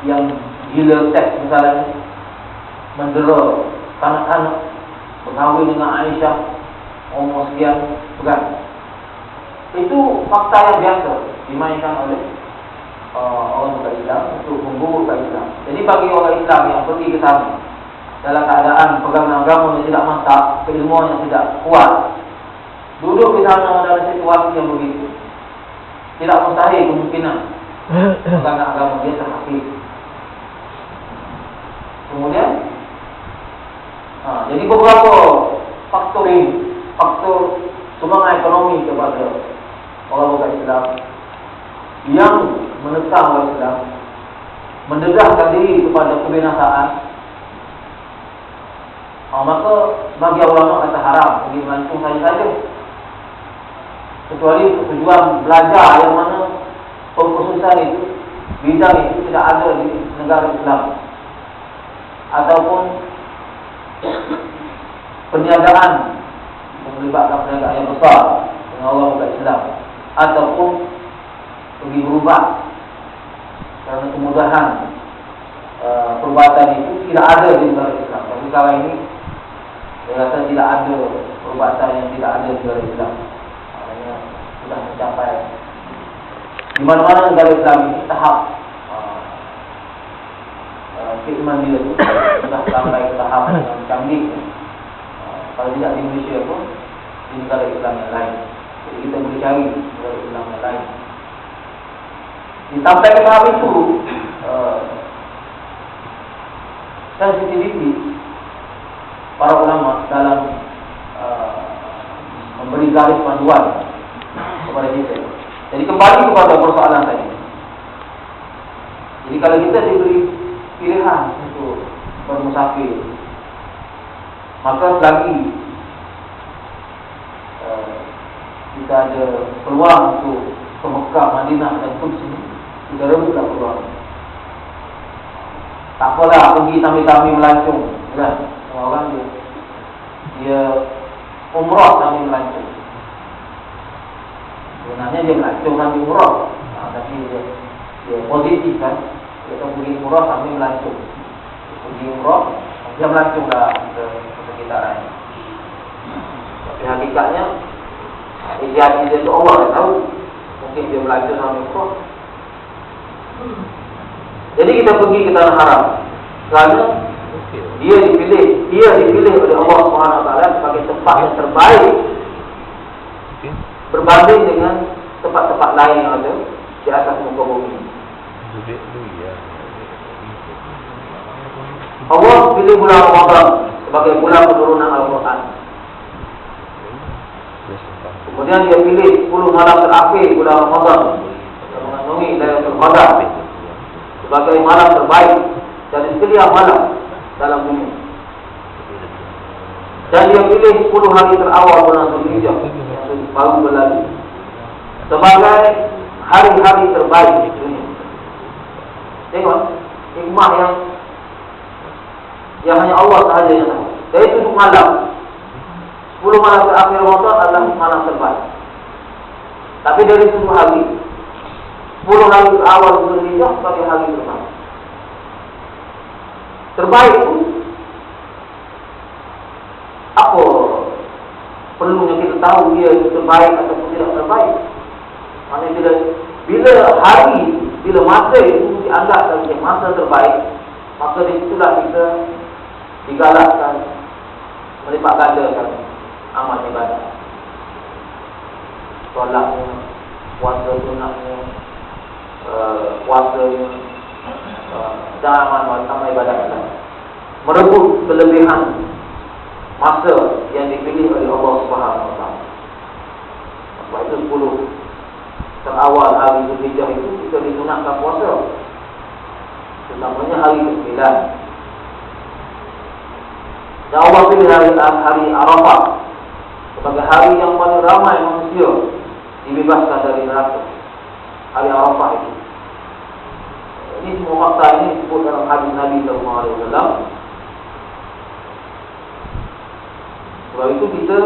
yang gila seks misalnya, mendera kanak-kanak, berkahwin dengan Aisyah, umur sekian, bukan? Itu fakta yang biasa dimainkan oleh orang bukan Islam untuk memburukkan Islam. Jadi bagi orang Islam yang pergi ke sana dalam keadaan pegangan agama yang tidak mantap, keilmuan yang tidak kuat, duduk di sana dalam situasi yang begitu, tidak mustahil kemungkinan pegangan agama dia terhakis. Kemudian jadi beberapa faktor ini, faktor sumbangan ekonomi kepada orang bukan Islam yang menentang orang Islam, mendedahkan diri kepada kebinasaan, maka bagi ulama kata haram pergi melancong saja, kecuali untuk tujuan belajar yang mana pengkhususan itu, bidang itu tidak ada di negara Islam, ataupun perniagaan melibatkan perniagaan yang besar dengan orang bukan Islam, ataupun pergi berubah karena kemudahan perubatan itu tidak ada di negara Islam. Tapi sekarang ini saya rasa tidak ada perubatan yang tidak ada di negara Islam. Maknanya sudah mencapai di mana-mana negara Islam ini tahap keilmuan dia itu sudah sampai ke tahap yang canggih. Kalau tidak di Indonesia pun di negara Islam yang lain. Jadi kita boleh cari negara Islam yang lain. Sampai ke tahap itu sensitivity para ulama dalam memberi garis panduan kepada kita. Jadi kembali kepada persoalan tadi. Jadi kalau kita diberi pilihan untuk bermusafir, maka selagi kita ada peluang untuk ke Mekah, Madinah dan Quds ini, kita rebutlah peluang. Tak apalah pergi sambil-sambil melancong, kan? Orang dia umrah sambil melancong. Sebenarnya dia melancong sambil umrah, tapi dia positif kan? Dia pergi umrah sambil melancong. Pergi umrah, dia melancong dah ke sekitaran. Tapi hakikatnya ijazah dia tu Allah yang tahu. Mungkin dia melancong sambil umrah. Jadi kita pergi ke tanah haram kerana dia dipilih oleh Allah SWT sebagai tempat yang terbaik berbanding dengan tempat-tempat lain yang ada di atas muka bumi. Allah pilih bulan Ramadan sebagai bulan penurunan Al-Quran. Kemudian dia pilih 10 malam terakhir bulan Ramadan yang mengandungi Lailatul Qadar sebagai malam terbaik dan sekalian malam dalam dunia. Dan dia pilih 10 hari terawal bulan Zulhijjah yang baru berlalu sebagai hari-hari terbaik di dunia. Tengok hikmah yang hanya Allah sahaja yang tahu. Dari 7 malam, 10 malam terakhir Ramadan adalah malam terbaik. Tapi dari 10 hari, 10 hari awal Zulhijjah sebagai hari terbaik. Terbaik itu apa perlunya kita tahu dia itu terbaik ataupun tidak terbaik? Maksudnya bila masa itu dianggap sebagai masa terbaik, maka disitulah kita digalakkan melipat gandakan amal ibadah. Solatnya, puasa sunatnya, puasanya, dan amal ibadah kita merebut kelebihan masa yang dipilih oleh Allah SWT. Sebab itu 10 terawal hari Zulhijjah itu kita disunatkan puasa, terutamanya hari ke-9. Dan Allah pilih hari Arafah sebagai hari yang paling ramai manusia dibebaskan dari neraka. Hari Arafah itu. Ini semua fakta ini disebut dalam hadis Nabi SAW. Sebab itu kita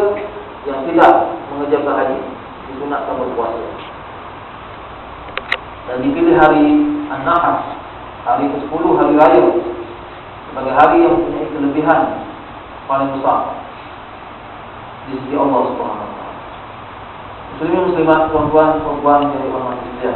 yang tidak mengerjakan haji disunatkan berpuasa. Dan dipilih hari An-Nahar hari ke-10 hari raya sebagai hari yang mempunyai kelebihan paling besar di sisi Allah Subhanahu wa taala. Muslimin muslimat, tuan-tuan yang dirahmati Allah.